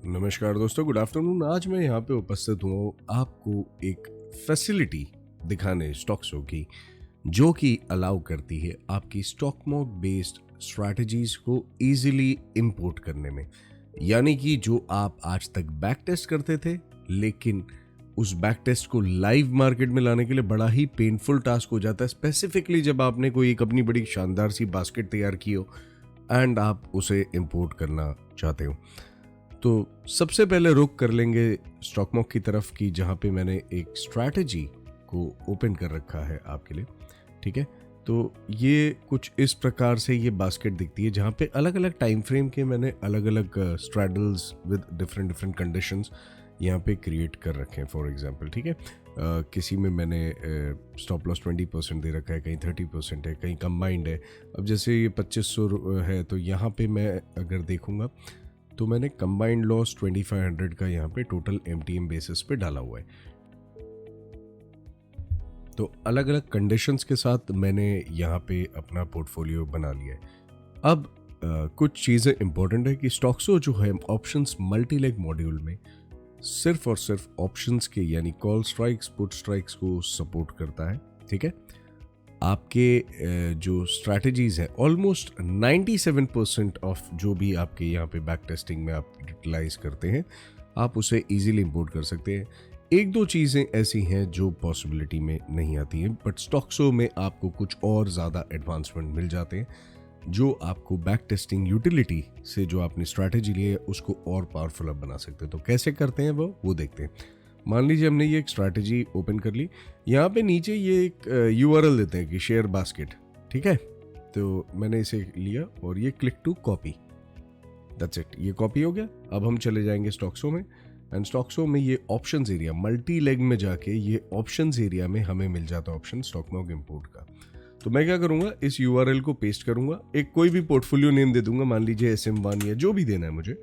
नमस्कार दोस्तों, good afternoon. आज मैं यहाँ पे उपस्थित हूँ आपको एक फैसिलिटी दिखाने स्टॉक्सो की, जो कि अलाउ करती है आपकी स्टॉक मार्केट बेस्ड स्ट्रैटेजीज को इजीली इंपोर्ट करने में। यानी कि जो आप आज तक बैक टेस्ट करते थे, लेकिन उस बैक टेस्ट को लाइव मार्केट में लाने के लिए बड़ा ही पेनफुल टास्क हो जाता है, स्पेसिफिकली जब आपने कोई एक अपनी बड़ी शानदार सी बास्केट तैयार की हो एंड आप उसे इंपोर्ट करना चाहते हो। तो सबसे पहले रुख कर लेंगे स्टॉक मार्केट की तरफ की, जहाँ पे मैंने एक स्ट्रैटेजी को ओपन कर रखा है आपके लिए। ठीक है, तो ये कुछ इस प्रकार से ये बास्केट दिखती है, जहाँ पे अलग अलग टाइम फ्रेम के मैंने अलग अलग स्ट्रैडल्स विद डिफरेंट कंडीशंस यहाँ पे क्रिएट कर रखे हैं। फॉर एग्जांपल, ठीक है, किसी में मैंने स्टॉप लॉस 20% दे रखा है, कहीं 30% है, कहीं कंबाइंड है। अब जैसे ये 2500 है, तो यहाँ पे मैं अगर देखूँगा तो मैंने कंबाइंड लॉस 2500 का यहाँ पे टोटल MTM बेसिस पे डाला हुआ है। तो अलग अलग कंडीशंस के साथ मैंने यहाँ पे अपना पोर्टफोलियो बना लिया है। अब कुछ चीज़ें इंपॉर्टेंट है कि स्टॉक्सो जो है ऑप्शंस मल्टी लेग मॉड्यूल में सिर्फ और सिर्फ ऑप्शंस के यानी कॉल स्ट्राइक्स, पुट स्ट्राइक्स को सपोर्ट करता है। ठीक है, आपके जो स्ट्रैटेजीज हैं ऑलमोस्ट 97% ऑफ जो भी आपके यहाँ पे बैक टेस्टिंग में आप यूटिलाइज करते हैं, आप उसे इजीली इंपोर्ट कर सकते हैं। एक दो चीज़ें ऐसी हैं जो पॉसिबिलिटी में नहीं आती हैं, बट स्टॉक्सो में आपको कुछ और ज़्यादा एडवांसमेंट मिल जाते हैं, जो आपको बैक टेस्टिंग यूटिलिटी से जो आपने स्ट्रैटेजी ली है उसको और पावरफुल बना सकते हैं। तो कैसे करते हैं वो देखते हैं। मान लीजिए हमने ये एक स्ट्रैटेजी ओपन कर ली, यहाँ पे नीचे ये एक URL देते हैं कि शेयर बास्केट। ठीक है, तो मैंने इसे लिया और ये click to copy, that's it, ये कॉपी हो गया। अब हम चले जाएंगे स्टॉक्सो में, एंड स्टॉक्सो में ये ऑप्शंस एरिया मल्टी लेग में जाके ये ऑप्शंस एरिया में हमें मिल जाता है ऑप्शन स्टॉक मार्केट इंपोर्ट का। तो मैं क्या करूंगा, इस URL को पेस्ट करूंगा, एक कोई भी पोर्टफोलियो नेम दे दूंगा, मान लीजिए SM1 या जो भी देना है मुझे।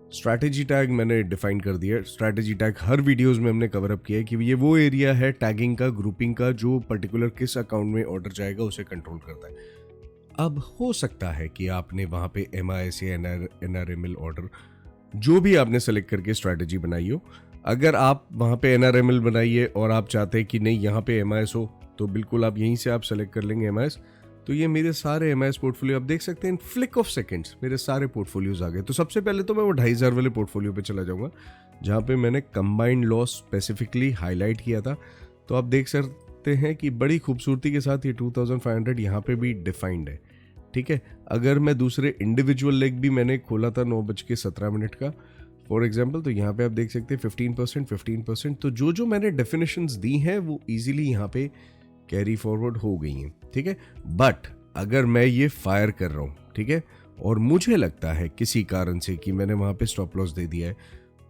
स्ट्रैटेजी टैग मैंने डिफाइन कर दिया है। स्ट्रैटेजी टैग हर वीडियोस में हमने कवर अप किया है कि ये वो एरिया है टैगिंग का, ग्रुपिंग का, जो पर्टिकुलर किस अकाउंट में ऑर्डर जाएगा उसे कंट्रोल करता है। अब हो सकता है कि आपने वहाँ पे MIS या NRML ऑर्डर जो भी आपने सेलेक्ट करके स्ट्रैटेजी बनाई हो, अगर आप वहाँ पे NRML बनाइए और आप चाहते हैं कि नहीं यहाँ पे MIS हो, तो बिल्कुल आप यहीं से आप सेलेक्ट कर लेंगे MIS। तो ये मेरे सारे MIS पोर्टफोलियो आप देख सकते हैं, फ्लिक ऑफ सेकंड्स मेरे सारे पोर्टफोलियोज आ गए। तो सबसे पहले तो मैं वो 2500 वाले पोर्टफोलियो पे चला जाऊंगा, जहाँ पे मैंने कंबाइंड लॉस स्पेसिफिकली हाईलाइट किया था। तो आप देख सकते हैं कि बड़ी खूबसूरती के साथ ये 2500 यहाँ पे भी डिफाइंड है। ठीक है, अगर मैं दूसरे इंडिविजुअल लेग भी मैंने खोला था 9:17 का फॉर एग्जाम्पल, तो यहाँ पे आप देख सकते हैं 15%। तो जो मैंने डेफिनेशंस दी हैं वो ईजिली यहाँ पे कैरी फॉरवर्ड हो गई हैं। ठीक है, बट अगर मैं ये फायर कर रहा हूँ, ठीक है, और मुझे लगता है किसी कारण से कि मैंने वहां पे स्टॉप लॉस दे दिया है,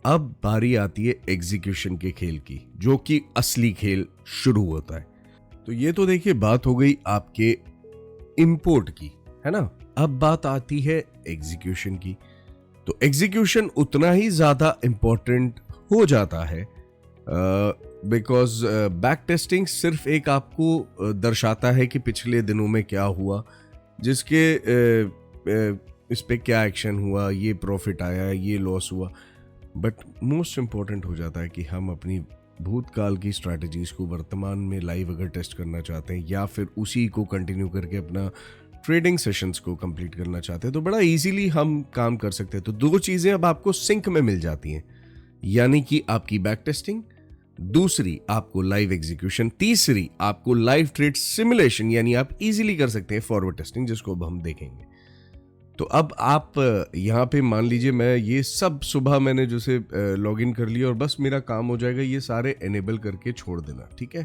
अब बारी आती है एग्जीक्यूशन के खेल की, जो कि असली खेल शुरू होता है। तो ये तो देखिए बात हो गई आपके इंपोर्ट की, है ना। अब बात आती है एग्जीक्यूशन की। तो एग्जीक्यूशन उतना ही ज्यादा इंपॉर्टेंट हो जाता है, बिकॉज बैक टेस्टिंग सिर्फ एक आपको दर्शाता है कि पिछले दिनों में क्या हुआ, जिसके इस पे क्या एक्शन हुआ, ये प्रॉफिट आया, ये लॉस हुआ। बट मोस्ट इम्पॉर्टेंट हो जाता है कि हम अपनी भूतकाल की स्ट्रैटेजीज को वर्तमान में लाइव अगर टेस्ट करना चाहते हैं, या फिर उसी को कंटिन्यू करके अपना ट्रेडिंग सेशंस को कंप्लीट करना चाहते हैं, तो बड़ा इजीली हम काम कर सकते हैं। तो दो चीज़ें अब आपको सिंक में मिल जाती हैं, यानी कि आपकी बैक टेस्टिंग, दूसरी आपको लाइव एग्जीक्यूशन, तीसरी आपको लाइव ट्रेड सिमुलेशन, यानी आप इजीली कर सकते हैं फॉरवर्ड टेस्टिंग, जिसको अब हम देखेंगे। तो अब आप यहाँ पे मान लीजिए मैं ये सब सुबह मैंने जैसे लॉग इन कर लिया और बस मेरा काम हो जाएगा ये सारे एनेबल करके छोड़ देना। ठीक है,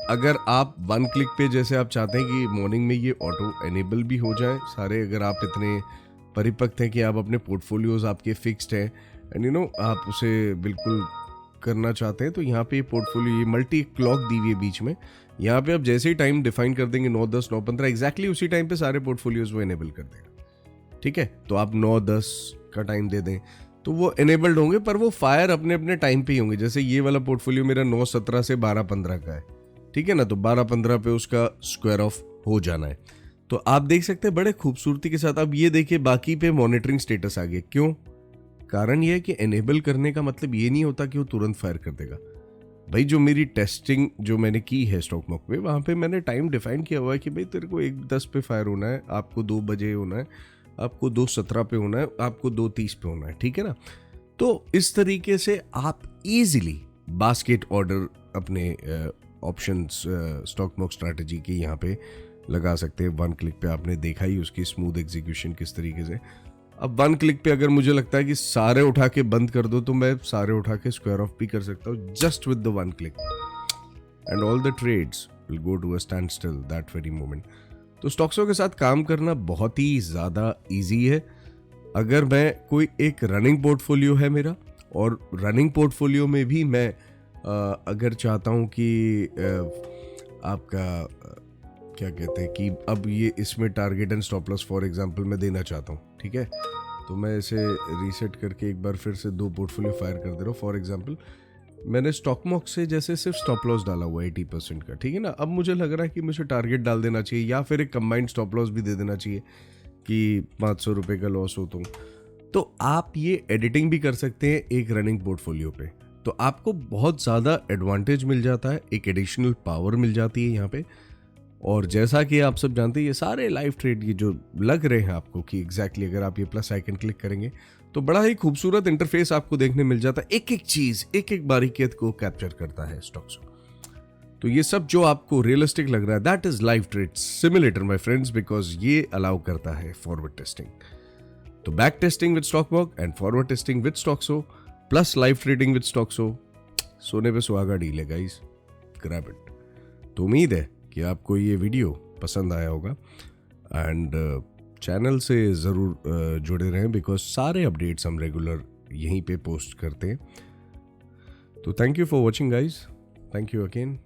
अगर आप वन क्लिक पे जैसे आप चाहते हैं कि मॉर्निंग में ये ऑटो एनेबल भी हो जाए सारे, अगर आप इतने परिपक्व हैं कि आप अपने पोर्टफोलियोज आपके फिक्स्ड हैं एंड आप उसे बिल्कुल करना चाहते हैं, तो यहाँ पे पोर्टफोलियो ये मल्टी क्लॉक दी हुई है बीच में, यहाँ पे आप जैसे ही टाइम डिफाइन कर देंगे 9:10 9:15 एग्जैक्टली उसी टाइम पे सारे पोर्टफोलियोज वो एनेबल कर देगा। ठीक है, तो आप 9:10 का टाइम दे दें तो वो एनेबल्ड होंगे, पर वो फायर अपने अपने टाइम पे ही होंगे। जैसे ये वाला पोर्टफोलियो मेरा 9:17 से 12:15 का है, ठीक है ना, तो 12:15 पे उसका स्क्वायर ऑफ हो जाना है। तो आप देख सकते हैं बड़े खूबसूरती के साथ। अब ये देखिए बाकी पे मॉनिटरिंग स्टेटस आ गया, क्यों? कारण ये है कि एनेबल करने का मतलब ये नहीं होता कि वो तुरंत फायर कर देगा। भाई जो मेरी टेस्टिंग जो मैंने की है स्टॉक मार्केट पे, वहाँ पे मैंने टाइम डिफाइन किया हुआ है कि भाई तेरे को 1:10 पे फायर होना है, आपको 2 बजे होना है, आपको 2:17 पे होना है, आपको 2:30 पे होना है, ठीक है ना। तो इस तरीके से आप इजीली बास्केट ऑर्डर अपने ऑप्शंस स्टॉक मार्केट स्ट्रैटेजी की यहाँ पे लगा सकते हैं। 1 क्लिक पे आपने देखा ही उसकी स्मूथ एग्जीक्यूशन किस तरीके से। अब 1 क्लिक पे अगर मुझे लगता है कि सारे उठा के बंद कर दो, तो मैं सारे उठा के स्क्वायर ऑफ भी कर सकता हूँ just with the 1 click, and all the trades will go to a standstill that very moment. तो स्टॉक्सों के साथ काम करना बहुत ही ज़्यादा ईजी है। अगर मैं कोई एक रनिंग पोर्टफोलियो है मेरा, और रनिंग पोर्टफोलियो में भी मैं अगर चाहता हूँ कि आपका क्या कहते हैं कि अब ये इसमें target and stop loss for example मैं देना चाहता हूँ, ठीक है, तो मैं इसे रीसेट करके एक बार फिर से 2 पोर्टफोलियो फायर कर दे रहा हूँ। फॉर एग्जांपल मैंने स्टॉक मार्केट से जैसे सिर्फ स्टॉप लॉस डाला हुआ है 80% का, ठीक है ना। अब मुझे लग रहा है कि मुझे टारगेट डाल देना चाहिए, या फिर एक कंबाइंड स्टॉप लॉस भी दे देना चाहिए कि 500 रुपये का लॉस हो तो आप ये एडिटिंग भी कर सकते हैं एक रनिंग पोर्टफोलियो पे। तो आपको बहुत ज़्यादा एडवांटेज मिल जाता है, एक एडिशनल पावर मिल जाती है यहाँ पे। और जैसा कि आप सब जानते हैं, ये सारे लाइव ट्रेड ये जो लग रहे हैं आपको कि एग्जैक्टली अगर आप ये प्लस आइकन क्लिक करेंगे तो बड़ा ही खूबसूरत इंटरफेस आपको देखने मिल जाता है। एक एक चीज़, एक एक बारीकियत को कैप्चर करता है स्टॉक्स। तो ये सब जो आपको रियलिस्टिक लग रहा है, that is live trade simulator my friends, because ये अलाउ करता है फॉरवर्ड टेस्टिंग। तो back testing with StoxBox and forward testing with Stoxo plus live trading with Stoxo, सोने पे सुहागा डील है गाइस, ग्रैब इट। तो उम्मीद है कि आपको ये वीडियो पसंद आया होगा, एंड चैनल से ज़रूर जुड़े रहें, बिकॉज सारे अपडेट्स हम रेगुलर यहीं पे पोस्ट करते हैं। तो thank you for watching guys, thank you again.